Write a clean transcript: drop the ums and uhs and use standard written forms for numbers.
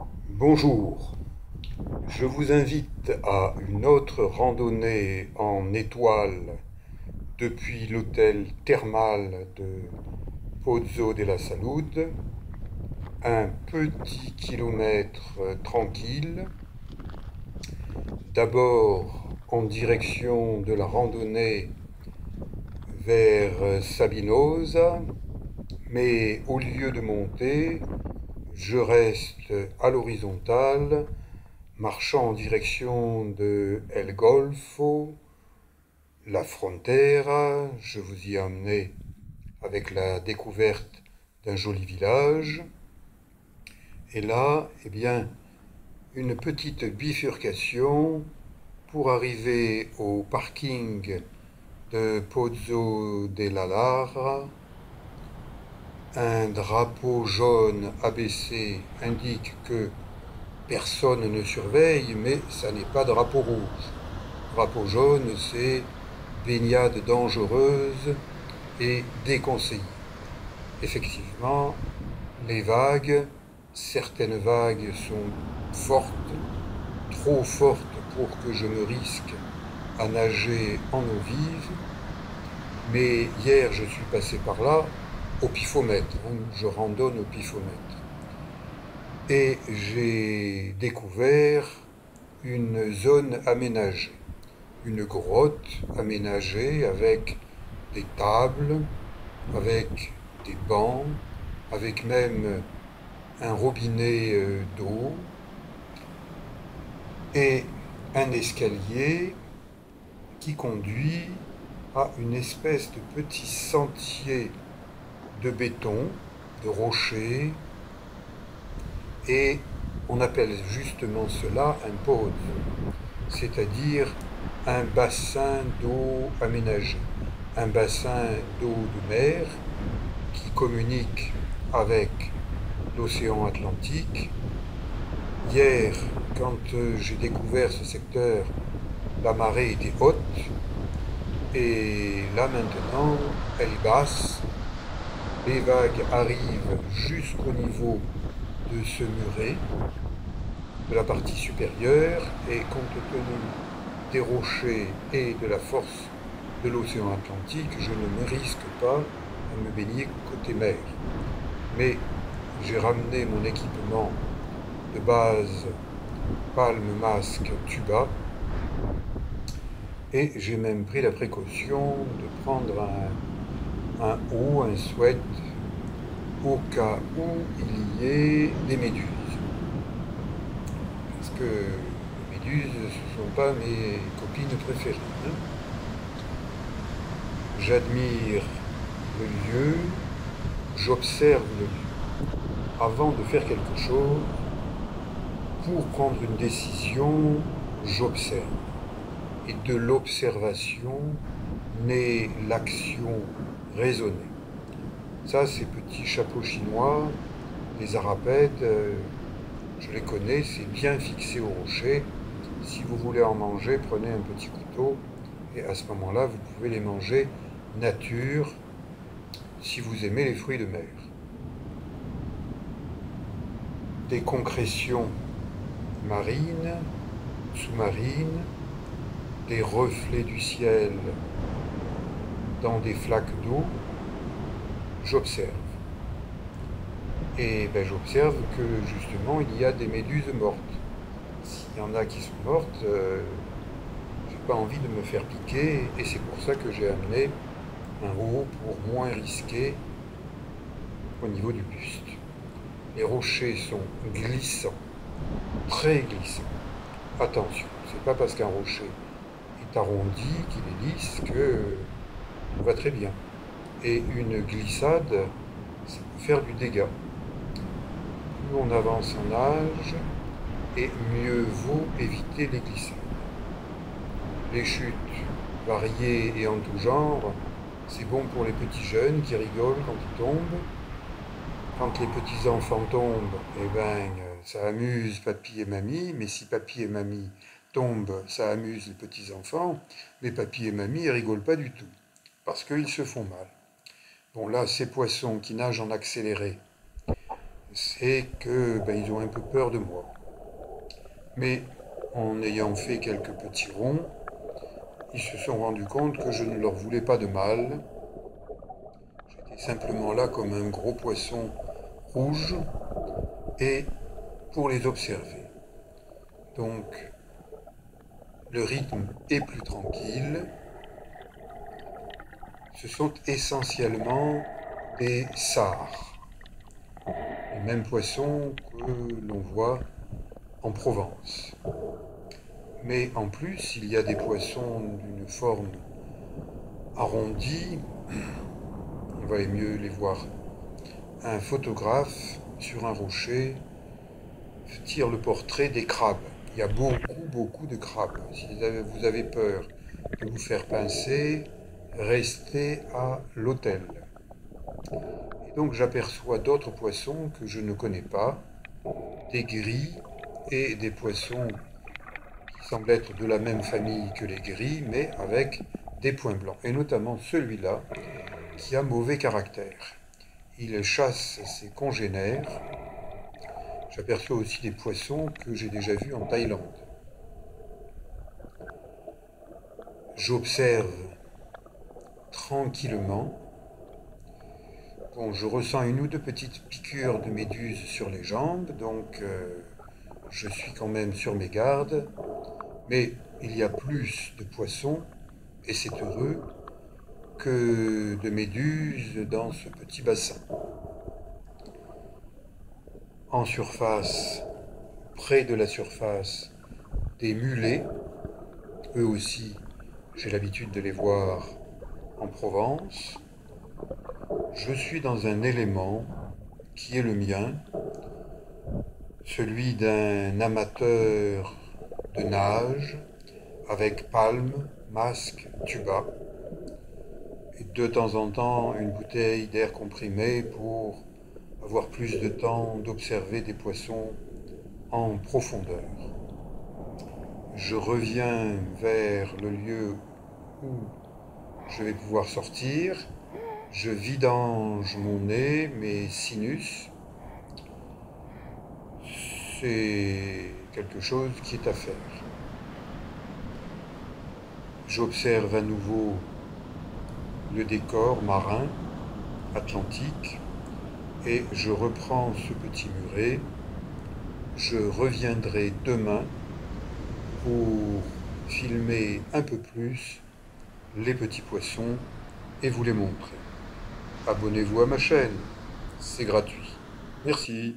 Bonjour, je vous invite à une autre randonnée en étoile depuis l'hôtel thermal de Pozo de la Salud, un petit kilomètre tranquille, d'abord en direction de la randonnée vers Sabinosa, mais au lieu de monter, je reste à l'horizontale marchant en direction de El Golfo, la Frontera. Je vous y ai emmené avec la découverte d'un joli village. Et là, eh bien, une petite bifurcation pour arriver au parking de Pozo de la Lara. Un drapeau jaune abaissé indique que personne ne surveille, mais ça n'est pas drapeau rouge. Drapeau jaune, c'est baignade dangereuse et déconseillée. Effectivement, les vagues, certaines vagues sont fortes, trop fortes pour que je me risque à nager en eau vive, mais hier je suis passé par là au pifomètre, je randonne au pifomètre. Et j'ai découvert une zone aménagée, une grotte aménagée avec des tables, avec des bancs, avec même un robinet d'eau et un escalier qui conduit à une espèce de petit sentier de béton, de rochers, et on appelle justement cela un pause, c'est-à-dire un bassin d'eau aménagé, un bassin d'eau de mer qui communique avec l'océan Atlantique. Hier, quand j'ai découvert ce secteur, la marée était haute et là maintenant, elle est basse. Les vagues arrivent jusqu'au niveau de ce muret de la partie supérieure et compte tenu des rochers et de la force de l'océan Atlantique, je ne me risque pas à me baigner côté mer. Mais j'ai ramené mon équipement de base, palme, masque, tuba, et j'ai même pris la précaution de prendre un haut, un sweat, au cas où il y ait des méduses. Parce que les méduses, ce ne sont pas mes copines préférées. J'admire le lieu, j'observe le lieu. Avant de faire quelque chose, pour prendre une décision, j'observe. Et de l'observation naît l'action raisonnée. Ça, ces petits chapeaux chinois, les arapèdes, je les connais, c'est bien fixé au rocher. Si vous voulez en manger, prenez un petit couteau et à ce moment-là, vous pouvez les manger nature si vous aimez les fruits de mer. Des concrétions marines, sous-marines, des reflets du ciel dans des flaques d'eau, j'observe. Et j'observe que justement il y a des méduses mortes. S'il y en a qui sont mortes, j'ai pas envie de me faire piquer et c'est pour ça que j'ai amené un haut pour moins risquer au niveau du buste. Les rochers sont glissants, très glissants. Attention, c'est pas parce qu'un rocher est arrondi qu'il est lisse que on va très bien. Et une glissade, ça peut faire du dégât. Plus on avance en âge, et mieux vaut éviter les glissades. Les chutes variées et en tout genre, c'est bon pour les petits jeunes qui rigolent quand ils tombent. Quand les petits enfants tombent, ça amuse papy et mamie, mais si papy et mamie tombent, ça amuse les petits enfants, mais papy et mamie ne rigolent pas du tout, parce qu'ils se font mal. Bon là, ces poissons qui nagent en accéléré, c'est que ils ont un peu peur de moi. Mais en ayant fait quelques petits ronds, ils se sont rendus compte que je ne leur voulais pas de mal. J'étais simplement là comme un gros poisson rouge et pour les observer. Donc le rythme est plus tranquille. Ce sont essentiellement des sars, les mêmes poissons que l'on voit en Provence. Mais en plus, il y a des poissons d'une forme arrondie. On va mieux les voir. Un photographe, sur un rocher, tire le portrait des crabes. Il y a beaucoup de crabes. Si vous avez peur de vous faire pincer, restez à l'hôtel. Et donc j'aperçois d'autres poissons que je ne connais pas, des gris et des poissons qui semblent être de la même famille que les gris, mais avec des points blancs. Et notamment celui-là, qui a mauvais caractère. Il chasse ses congénères. J'aperçois aussi des poissons que j'ai déjà vus en Thaïlande. J'observe tranquillement. Bon, je ressens une ou deux petites piqûres de méduses sur les jambes, donc je suis quand même sur mes gardes. Mais il y a plus de poissons, et c'est heureux, que de méduses dans ce petit bassin. En surface, près de la surface, des mulets, eux aussi, j'ai l'habitude de les voir en Provence. Je suis dans un élément qui est le mien, celui d'un amateur de nage, avec palme, masque, tuba, et de temps en temps une bouteille d'air comprimé pour avoir plus de temps d'observer des poissons en profondeur. Je reviens vers le lieu où je vais pouvoir sortir. Je vidange mon nez, mes sinus. C'est quelque chose qui est à faire. J'observe à nouveau le décor marin, atlantique, et je reprends ce petit muret. Je reviendrai demain pour filmer un peu plus les petits poissons et vous les montrer. Abonnez-vous à ma chaîne, c'est gratuit. Merci.